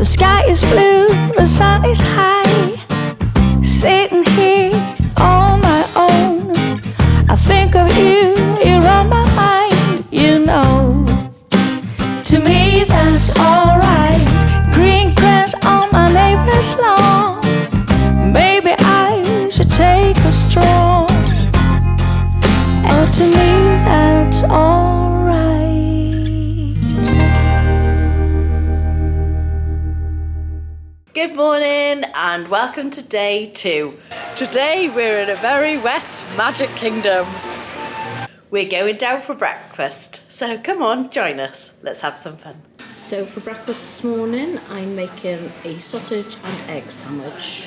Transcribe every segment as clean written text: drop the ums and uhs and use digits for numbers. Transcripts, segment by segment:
sky is blue, the sun is high. Sitting here on my own, I think of you, you're on my mind, you know. To me that's alright. Green grass on my neighbor's lawn. Maybe I should take a stroll. Oh, to me that's alright. Good morning and welcome to day 2. Today we're in a very wet magic kingdom. We're going down for breakfast, so come on, join us. Let's have some fun. So for breakfast this morning, I'm making a sausage and egg sandwich.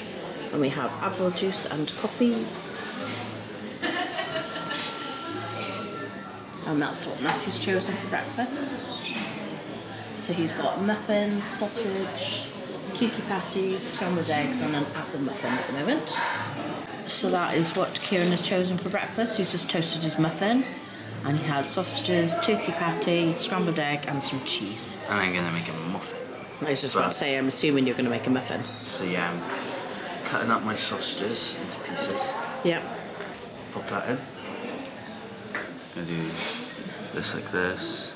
And we have apple juice and coffee. And that's what Matthew's chosen for breakfast. So he's got muffins, sausage, tiki patties, scrambled eggs and an apple muffin at the moment. So that is what Kieran has chosen for breakfast. He's just toasted his muffin and he has sausages, turkey patty, scrambled egg and some cheese. And I'm going to make a muffin. I was just about to say, I'm assuming you're going to make a muffin. So yeah, I'm cutting up my sausages into pieces. Yep. Pop that in. Gonna do this like this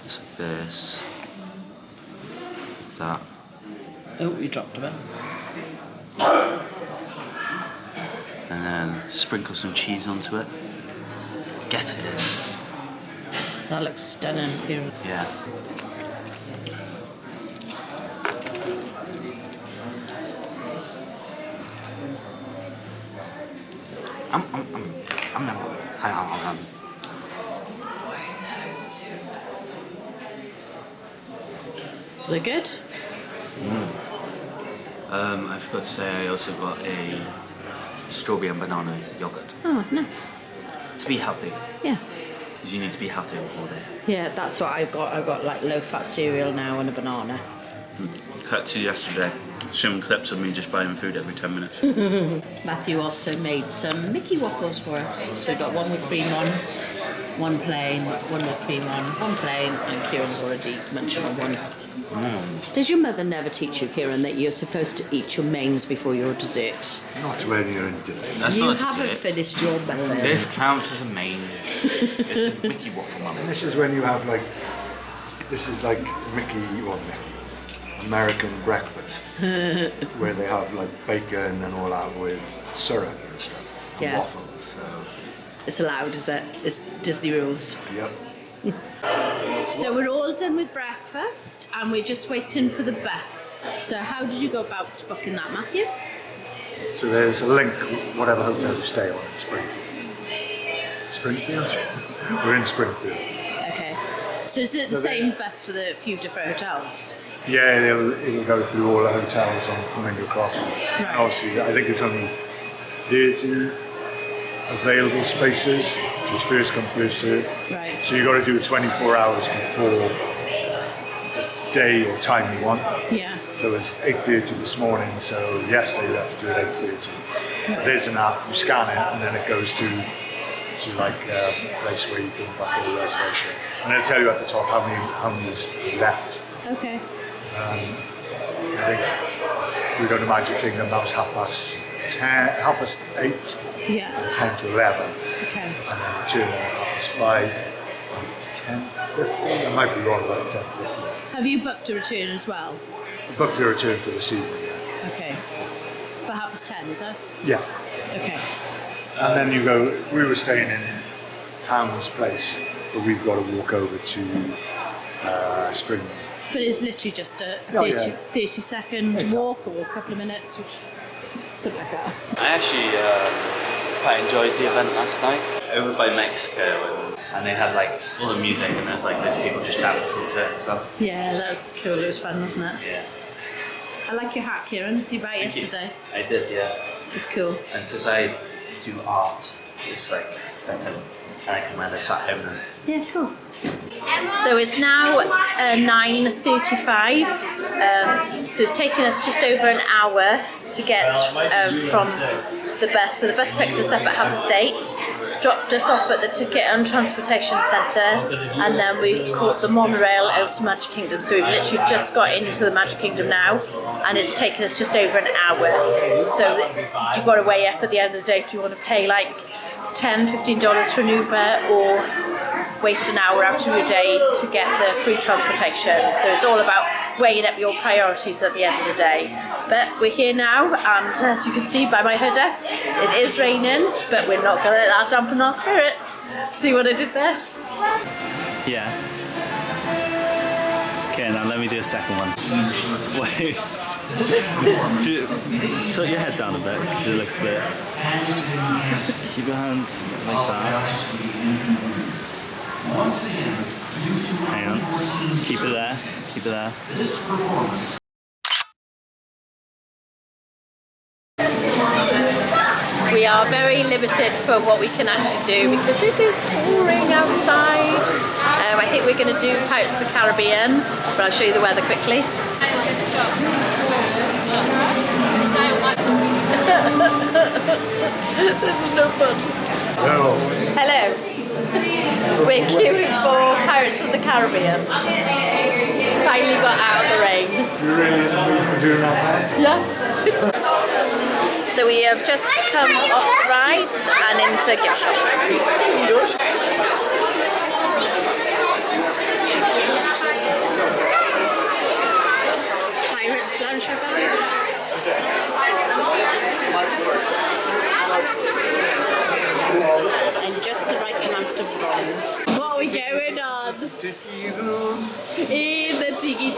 like this, that. Oh, you dropped a bit. And then sprinkle some cheese onto it. Get it in. That looks stunning, Kieran. Yeah. Are they good? I forgot to say I also got a strawberry and banana yogurt. Oh, nice. To be healthy. Yeah. Because you need to be healthy all day. Yeah, that's what I've got. I've got like low-fat cereal now and a banana. Cut to yesterday. Showing clips of me just buying food every 10 minutes. Matthew also made some Mickey waffles for us. So we got one with cream on, one plain, one with cream on, one plain, and Kieran's already munching on one. Does your mother never teach you, Kieran, that you're supposed to eat your mains before your dessert? Not when you're in dessert. That's You not a haven't dessert. finished your muffin. This counts as a main. It's a Mickey waffle, mum. And this is when you have like, this is like American breakfast, where they have like bacon and all that with syrup and stuff, and Yeah. waffles. So, It's allowed, is it? It's Disney rules. yep. So we're all done with breakfast and we're just waiting for the bus. So how did you go about booking that, Matthew? So there's a link, whatever hotel you stay on in Springfield. Springfield? We're in Springfield. Okay. So is it the same bus for the few different hotels? Yeah, it'll go through all the hotels on Flamingo Crossing. Right. And obviously, I think it's only 30 available spaces, so it's first come, first served. Right. So you've got to do it 24 hours before the day or time you want. Yeah. So it's 8:30 this morning, so yesterday we had to do it 8:30. Right. There's an app, you scan it, and then it goes to like a place where you can book a reservation. And it'll tell you at the top how many is left. Okay. I think we go to Magic Kingdom, that was 8:30, Yeah. and 10 to 11. Okay. And then return at 5:30, 10:50. I might be wrong about 10:50. Have you booked a return as well? I booked a return for this evening, yeah. Okay. For 10:30, is that? Yeah. Okay. And then you go, we were staying in TownePlace, but we've got to walk over to Spring. But it's literally just a 30-second walk or a couple of minutes, something like that. I actually quite enjoyed the event last night over by Mexico, and they had like all the music and there's like those people just dancing to it and stuff. Yeah, that was cool. It was fun, wasn't it? Yeah. I like your hat, Kieran. Did you buy it yesterday? I did, yeah. It's cool. And because I do art, it's like better, and I can wear this at home. And Yeah, cool. So it's now 9:35. So it's taken us just over an hour to get from the bus. So the bus picked us up at 8:30. dropped us off at the Ticket and Transportation Centre, and then we caught the monorail out to Magic Kingdom. So we've literally just got into the Magic Kingdom now, and it's taken us just over an hour. So you've got to weigh up at the end of the day. Do you want to pay like $10, $15 for an Uber, or waste an hour out of your day to get the free transportation? So it's all about weighing up your priorities at the end of the day. But we're here now, and as you can see by my hoodie, it is raining, but we're not going to let that dampen our spirits. See what I did there? Yeah. Okay, now let me do a second one. Wait. Tilt your head down a bit, because it looks a bit... Keep your hands like that. Hang on. Keep it there. Keep it there. We are very limited for what we can actually do because it is pouring outside. I think we're going to do Pirates of the Caribbean, but I'll show you the weather quickly. This is no fun. Hello. Hello. We're queuing for Pirates of the Caribbean. Finally got out of the rain. You're really in the mood for doing that? Yeah. So we have just come off the ride and into gift shops. Pirates lunch bags. And just the right amount of rum. What are we going on? Tiki room. In the tiki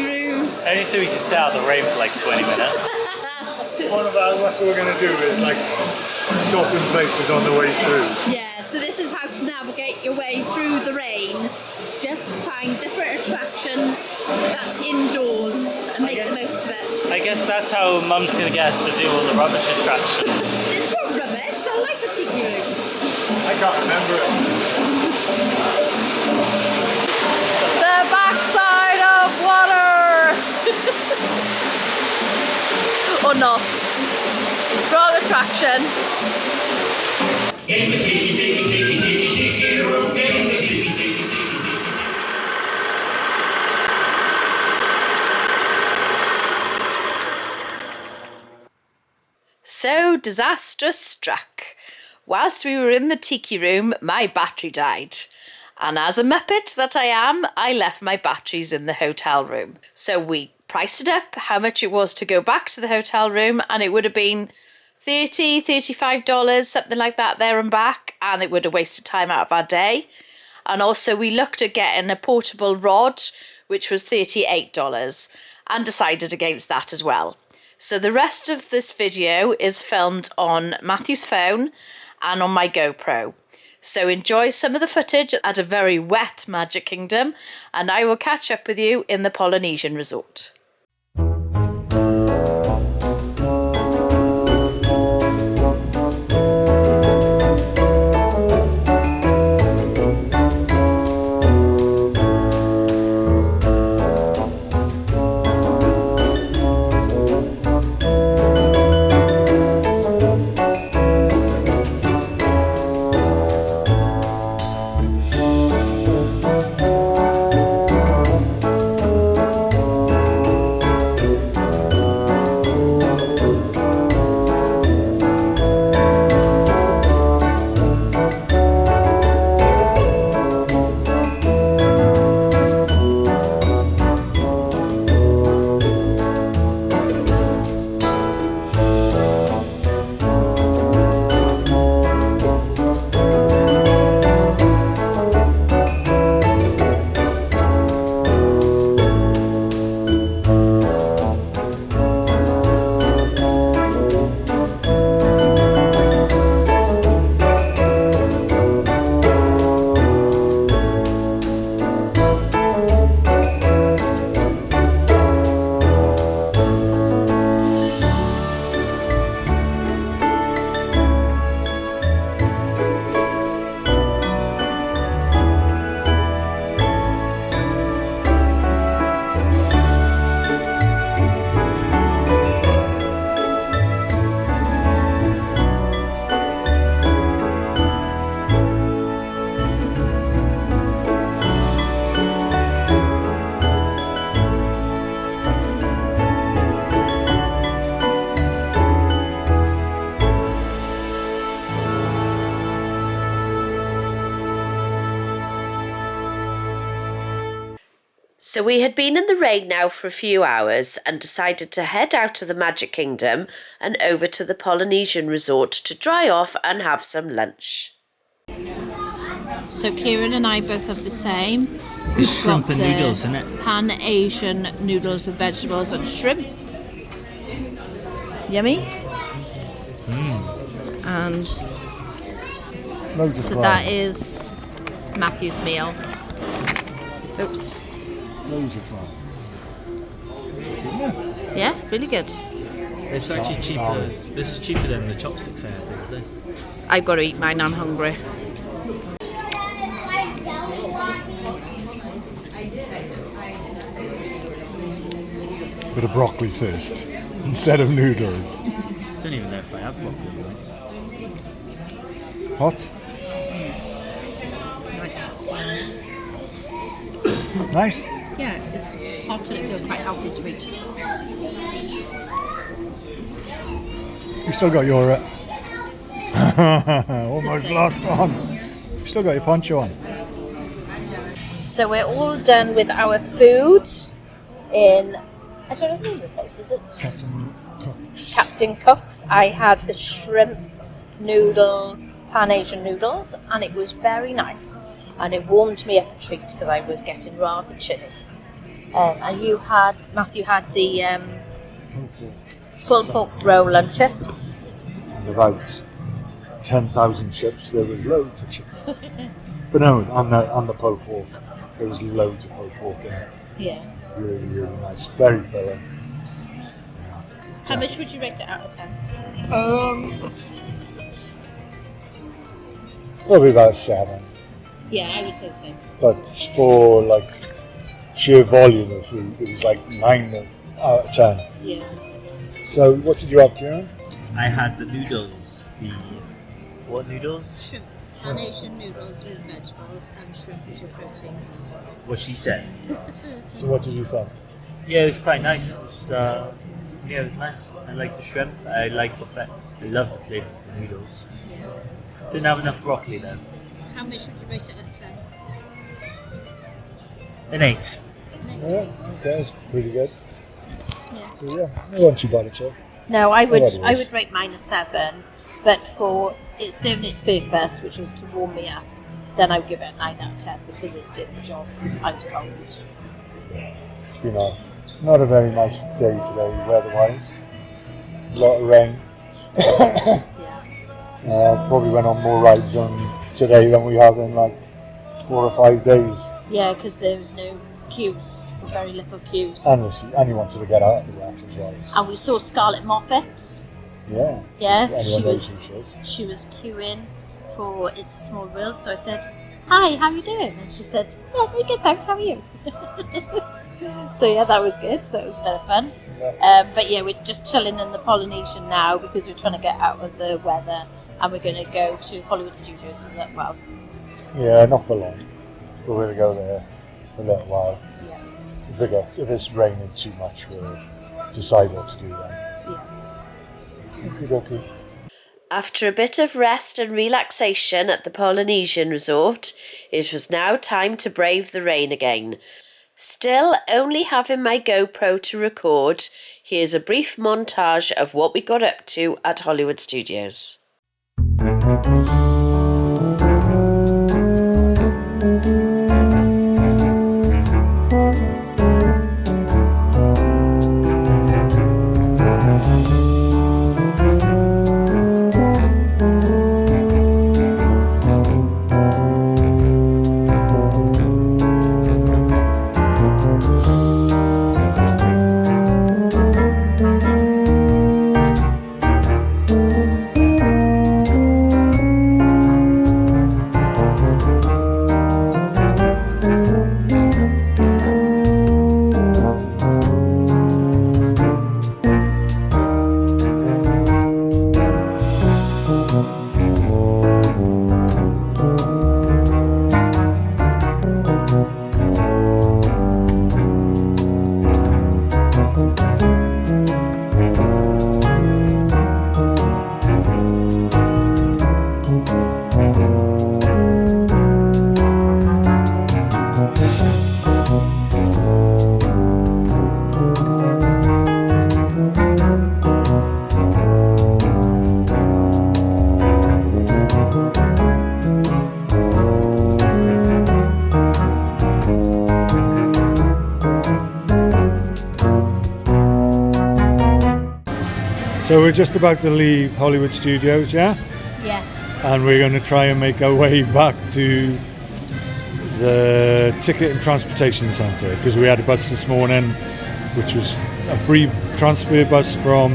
room. Only so we can sit out the rain for like 20 minutes. One of our, what we're going to do is like stop in places on the way through. Yeah, so this is how to navigate your way through the rain. Just find different attractions that's indoors and make the most of it. I guess that's how Mum's going to get us to do all the rubbish attractions. It's not rubbish, I like the tiki rooms. I can't remember it. The backside of water! Or not. Wrong attraction. In the tiki room, in the tiki room. So disaster struck. Whilst we were in the tiki room, my battery died. And as a muppet that I am, I left my batteries in the hotel room. So we priced it up, how much it was to go back to the hotel room, and it would have been $30, $35, something like that there and back, and it would have wasted time out of our day. And also we looked at getting a portable rod, which was $38, and decided against that as well. So the rest of this video is filmed on Matthew's phone and on my GoPro. So enjoy some of the footage at a very wet Magic Kingdom, and I will catch up with you in the Polynesian Resort. So we had been in the rain now for a few hours and decided to head out to the Magic Kingdom and over to the Polynesian Resort to dry off and have some lunch. So Kieran and I both have the same. It's shrimp and noodles, isn't it? Pan-Asian noodles with vegetables and shrimp. Yummy. And so that is Matthew's meal. Oops. Loads of fun. Yeah, really good. It's actually cheaper. This is cheaper than the chopsticks I had the other day. I've got to eat mine, I'm hungry. Bit of broccoli first, instead of noodles. I don't even know if I have broccoli. Hot? Nice. Nice? Yeah, it's hot and it feels quite healthy to eat. You still got your almost lost one. You still got your poncho on. So we're all done with our food in, I don't know who the place is it? Captain Cook's. I had the shrimp noodle, Pan-Asian noodles, and it was very nice. And it warmed me up a treat because I was getting rather chilly. And Matthew had the pulled pork roll and chips. And about 10,000 chips, there was loads of chips. But no, on the pulled pork, there was loads of pulled pork in it. Yeah. Really, really nice. Very filling. How much would you rate it out of 10? Probably about 7. Yeah, I would say so. But for like sheer volume of food, it was like 9 out of 10. Yeah. So what did you have, Kieran? I had the noodles. What noodles? Shrimp. Pan-Asian noodles with vegetables and shrimp as your protein. What she said. So what did you think? Yeah, it was quite nice. It was nice. I like the shrimp. I like the fat. I love the flavour of the noodles. Yeah. Didn't have enough broccoli though. How much would you rate it out of 10? An 8. Yeah, okay, that's pretty good. Yeah. So yeah, it wasn't too bad at all. No, I would Otherwise. rate mine a 7, but for it serving its purpose, which was to warm me up, then I would give it a 9 out of 10 because it did the job. I was cold. It's been not a very nice day today, weather-wise. A lot of rain. Yeah. Probably went on more rides today than we have in like 4 or 5 days. Yeah, because there was no queues, or very little queues. And you wanted to get out of the rat as well. And we saw Scarlett Moffat. Yeah. Yeah, Anyone knows who she was queuing for It's a Small World, so I said, "Hi, how are you doing?" And she said, "Yeah, very good, thanks, how are you?" So yeah, that was good, so it was a bit of fun. Yeah. But yeah, we're just chilling in the Polynesian now because we're trying to get out of the weather and we're going to go to Hollywood Studios as well. Yeah, not for long. We're going to go there for a little while. Yeah. If it's raining too much, we'll decide what to do then. Yeah. Okie dokie. After a bit of rest and relaxation at the Polynesian Resort, it was now time to brave the rain again. Still only having my GoPro to record, here's a brief montage of what we got up to at Hollywood Studios. So we're just about to leave Hollywood Studios, yeah? Yeah. And we're going to try and make our way back to the Ticket and Transportation Centre because we had a bus this morning, which was a free transfer bus from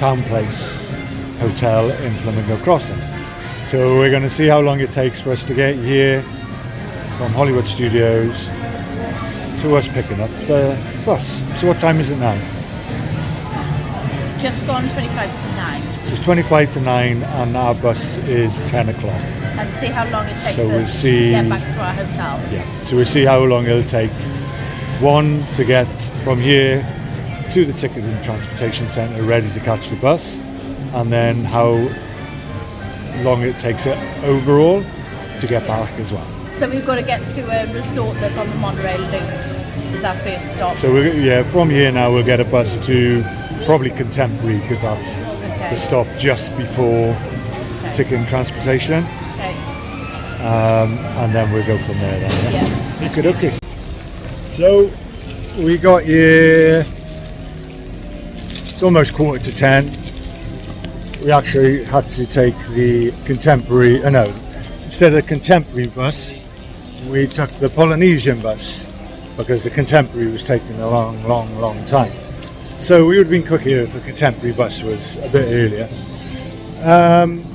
TownePlace Hotel in Flamingo Crossing. So we're going to see how long it takes for us to get here from Hollywood Studios to us picking up the bus. So what time is it now? Just gone 25 to 9. So it's 25 to 9 and our bus is 10 o'clock. And see how long it takes So we'll us see- to get back to our hotel. Yeah. So we'll see how long it'll take. One, to get from here to the Ticket and Transportation Centre ready to catch the bus, and then how long it takes it overall to get back as well. So we've got to get to a resort that's on the monorail loop. Is our first stop. So from here now we'll get a bus to probably Contemporary because that's the stop just before Ticket and Transportation, Okay. and then we'll go from there. Then, Yeah. Okay. So we got here. It's almost 9:45. We actually had to take the Contemporary. Instead of the Contemporary bus, we took the Polynesian bus because the Contemporary was taking a long time. So we would have been quicker if the Contemporary bus was a bit earlier.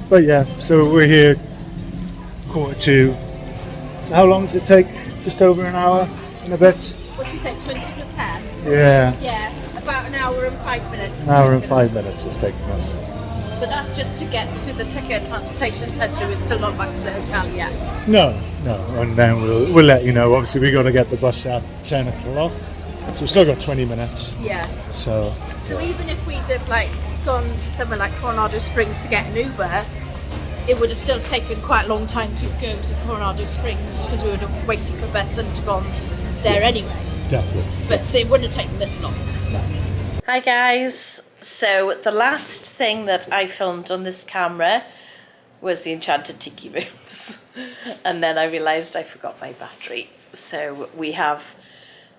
But yeah, so we're here 9:45. So how long does it take? Just over an hour and a bit? What did you say, 20 to 10? Yeah, Yeah, about an hour and 5 minutes. an hour and 5 minutes it's taking us. But that's just to get to the Ticket and Transportation Centre. We're still not back to the hotel yet. No, and then we'll let you know. Obviously we got to get the bus at 10 o'clock. So we've still got 20 minutes. Yeah. So even if we'd have gone to somewhere like Coronado Springs to get an Uber, it would have still taken quite a long time to go to Coronado Springs because we would have waited for a bus and gone there anyway. definitely. But it wouldn't have taken this long. Hi guys. So the last thing that I filmed on this camera was the Enchanted Tiki Rooms. And then I realised I forgot my battery. So we have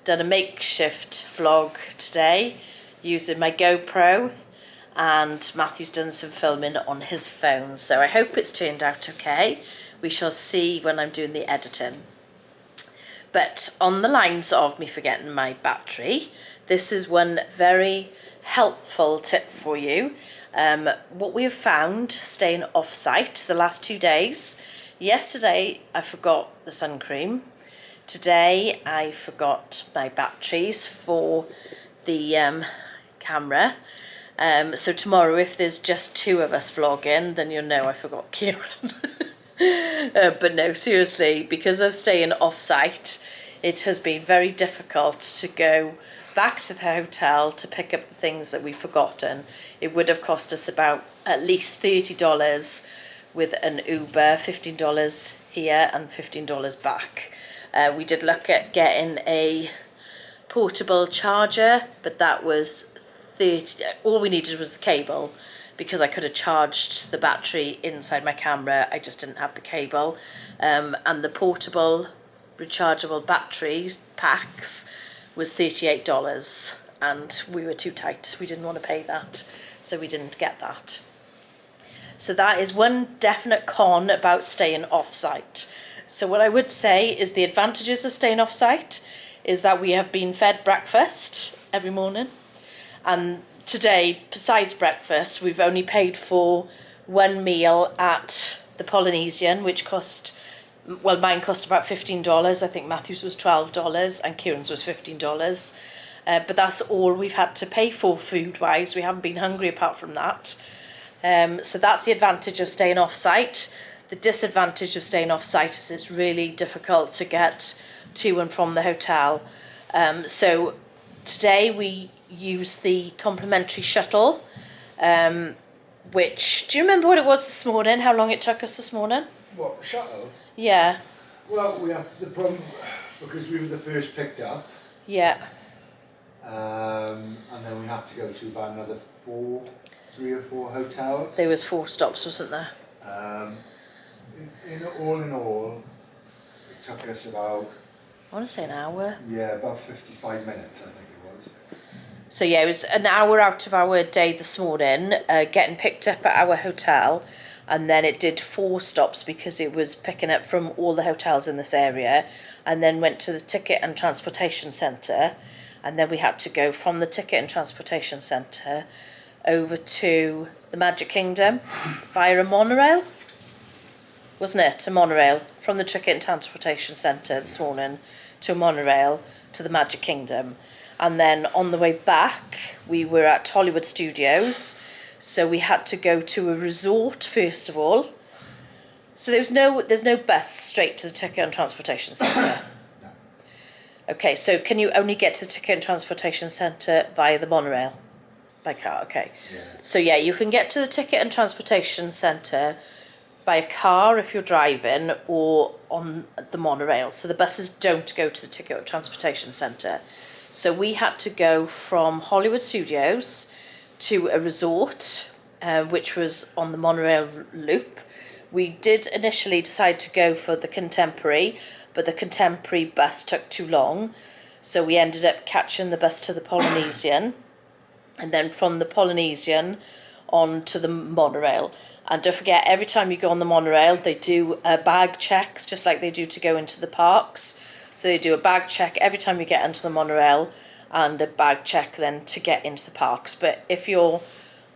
done a makeshift vlog today using my GoPro, and Matthew's done some filming on his phone. So I hope it's turned out okay. We shall see when I'm doing the editing. But on the lines of me forgetting my battery, this is one very helpful tip for you. What we have found staying off-site the last 2 days. Yesterday I forgot the sun cream. Today I forgot my batteries for the camera. So tomorrow, if there's just 2 of us vlogging, then you'll know I forgot Kieran. But no, seriously, because of staying off-site, it has been very difficult to go back to the hotel to pick up the things that we've forgotten. It would have cost us about at least $30 with an Uber, $15 here and $15 back. We did look at getting a portable charger, but that was all we needed was the cable, because I could have charged the battery inside my camera. I just didn't have the cable. And the portable rechargeable batteries packs was $38, and we were too tight. We didn't want to pay that, so we didn't get that. So that is one definite con about staying off-site. So what I would say is the advantages of staying off-site is that we have been fed breakfast every morning. And today, besides breakfast, we've only paid for one meal at the Polynesian, which cost, well, mine cost about $15. I think Matthew's was $12 and Kieran's was $15. But that's all we've had to pay for food-wise. We haven't been hungry apart from that. So that's the advantage of staying off-site. The disadvantage of staying off-site is it's really difficult to get to and from the hotel. So today we used the complimentary shuttle, which, do you remember what it was this morning, how long it took us this morning? What, shuttle? Yeah. Well, we had the problem because we were the first picked up. Yeah. And then we had to go to about another 3 or 4 hotels. There was 4 stops, wasn't there? In all, it took us about, I want to say an hour. about 55 minutes, I think it was. So yeah, it was an hour out of our day this morning, getting picked up at our hotel, and then it did 4 stops because it was picking up from all the hotels in this area, and then went to the ticket and transportation centre, and then we had to go from the ticket and transportation centre over to the Magic Kingdom via a monorail, wasn't it? A monorail from the ticket and transportation centre this morning to a monorail to the Magic Kingdom. And then on the way back, we were at Hollywood Studios, so we had to go to a resort first of all. So there's no bus straight to the ticket and transportation centre. Okay, so can you only get to the ticket and transportation centre via the monorail? By car, okay. Yeah. So yeah, you can get to the ticket and transportation centre by a car if you're driving, or on the monorail. So the buses don't go to the ticket or transportation centre. So we had to go from Hollywood Studios to a resort, which was on the monorail loop. We did initially decide to go for the Contemporary, but the Contemporary bus took too long. So we ended up catching the bus to the Polynesian, and then from the Polynesian on to the monorail. And don't forget, every time you go on the monorail, they do bag checks, just like they do to go into the parks. So they do a bag check every time you get into the monorail, and a bag check then to get into the parks. But if you're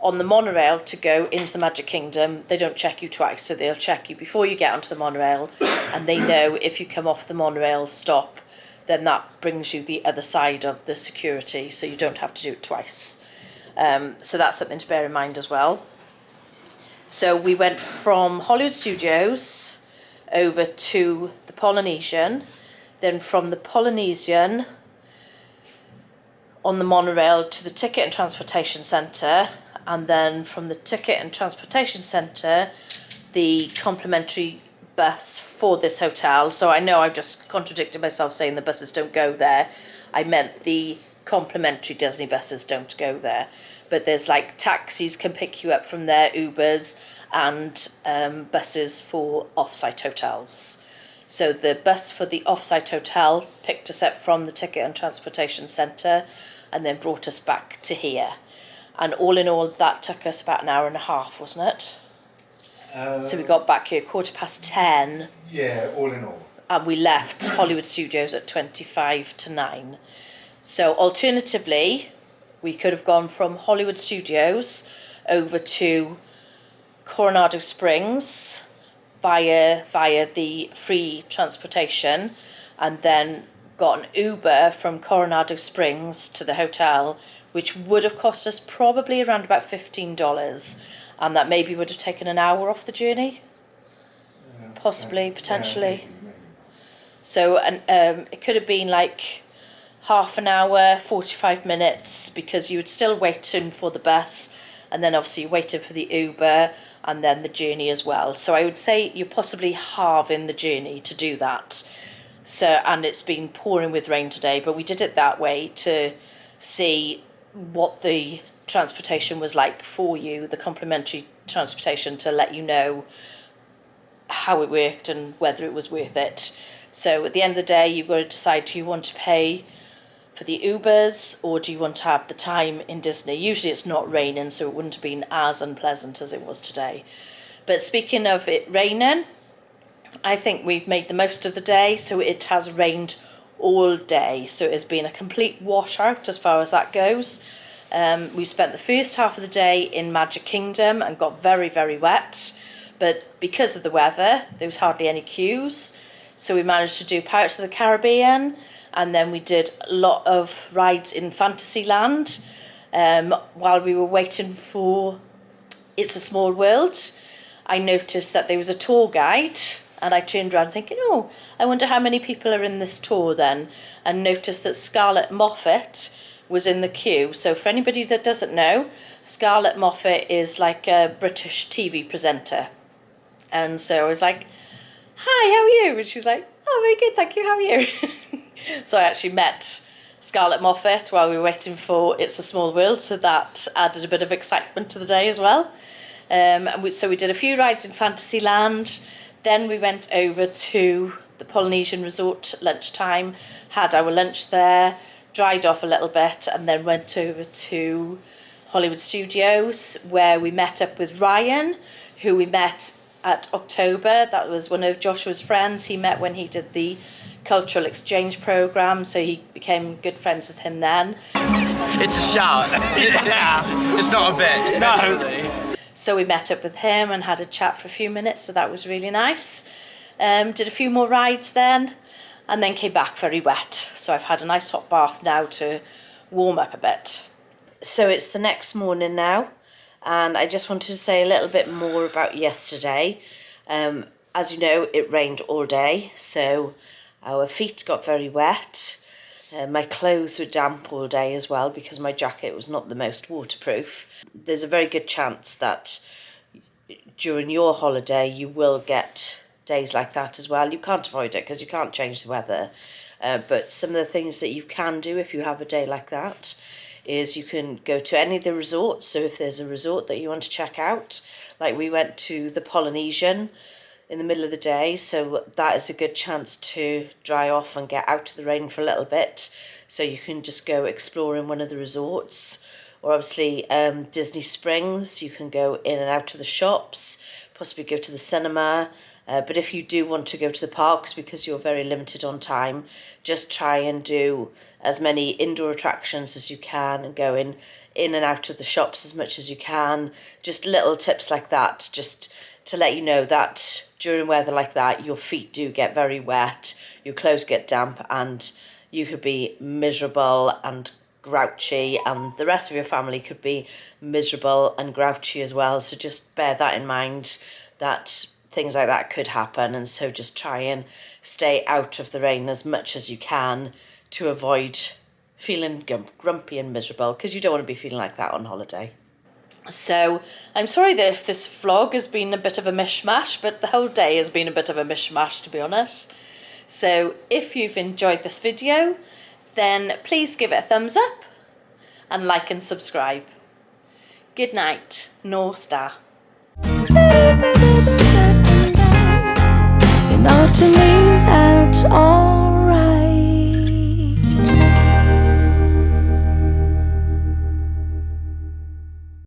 on the monorail to go into the Magic Kingdom, they don't check you twice. So they'll check you before you get onto the monorail, and they know if you come off the monorail stop, then that brings you the other side of the security, so you don't have to do it twice. So that's something to bear in mind as well. So we went from Hollywood Studios over to the Polynesian, then from the Polynesian on the monorail to the ticket and transportation centre, and then from the ticket and transportation centre, the complimentary bus for this hotel. So I know I've just contradicted myself saying the buses don't go there. I meant the complimentary Disney buses don't go there. But there's like taxis can pick you up from there, Ubers, and buses for offsite hotels. So the bus for the offsite hotel picked us up from the ticket and transportation centre and then brought us back to here. And all in all, that took us about an hour and a half, wasn't it? So we got back here 10:15. Yeah, all in all. And we left Hollywood Studios at 9:25. So alternatively, we could have gone from Hollywood Studios over to Coronado Springs via the free transportation, and then got an Uber from Coronado Springs to the hotel, which would have cost us probably around about $15, and that maybe would have taken an hour off the journey, possibly, potentially. Maybe. So it could have been like half an hour, 45 minutes, because you would still waiting for the bus, and then obviously you're waiting for the Uber, and then the journey as well. So I would say you're possibly halving the journey to do that. So, and it's been pouring with rain today, but we did it that way to see what the transportation was like for you, the complimentary transportation, to let you know how it worked and whether it was worth it. So at the end of the day, you've got to decide, do you want to pay for the Ubers, or do you want to have the time in Disney? Usually it's not raining, so it wouldn't have been as unpleasant as it was today. But speaking of it raining, I think we've made the most of the day. So it has rained all day, so it has been a complete washout as far as that goes. We spent the first half of the day in Magic Kingdom and got very, very wet, but because of the weather there was hardly any queues, so we managed to do Pirates of the Caribbean, and then we did a lot of rides in Fantasyland. While we were waiting for It's a Small World, I noticed that there was a tour guide, and I turned around thinking, oh, I wonder how many people are in this tour then, and noticed that Scarlett Moffat was in the queue. So for anybody that doesn't know, Scarlett Moffat is like a British TV presenter. And so I was like, hi, how are you? And she was like, oh, very good, thank you, how are you? So I actually met Scarlett Moffat while we were waiting for It's a Small World, so that added a bit of excitement to the day as well. So we did a few rides in Fantasyland, then we went over to the Polynesian Resort at lunchtime, had our lunch there, dried off a little bit, and then went over to Hollywood Studios, where we met up with Ryan, who we met at October. That was one of Joshua's friends he met when he did the cultural exchange program, so he became good friends with him then. It's a shout. Yeah, it's not a bit. No. So we met up with him and had a chat for a few minutes, so that was really nice. Did a few more rides then, and then came back very wet. So I've had a nice hot bath now to warm up a bit. So it's the next morning now, and I just wanted to say a little bit more about yesterday. As you know, it rained all day, so our feet got very wet. My clothes were damp all day as well because my jacket was not the most waterproof. There's a very good chance that during your holiday you will get days like that as well. You can't avoid it because you can't change the weather. But some of the things that you can do if you have a day like that is you can go to any of the resorts. So if there's a resort that you want to check out, like we went to the Polynesian in the middle of the day, so that is a good chance to dry off and get out of the rain for a little bit. So you can just go explore in one of the resorts, or obviously Disney Springs, you can go in and out to the shops, possibly go to the cinema. But if you do want to go to the parks because you're very limited on time, just try and do as many indoor attractions as you can and go in and out of the shops as much as you can. Just little tips like that, just to let you know that during weather like that, your feet do get very wet, your clothes get damp, and you could be miserable and grouchy, and the rest of your family could be miserable and grouchy as well. So just bear that in mind, that things like that could happen, and so just try and stay out of the rain as much as you can to avoid feeling grumpy and miserable, because you don't want to be feeling like that on holiday. So I'm sorry that if this vlog has been a bit of a mishmash, but the whole day has been a bit of a mishmash, to be honest. So if you've enjoyed this video, then please give it a thumbs up and like and subscribe. Good night, North Star. You know, to me, that's all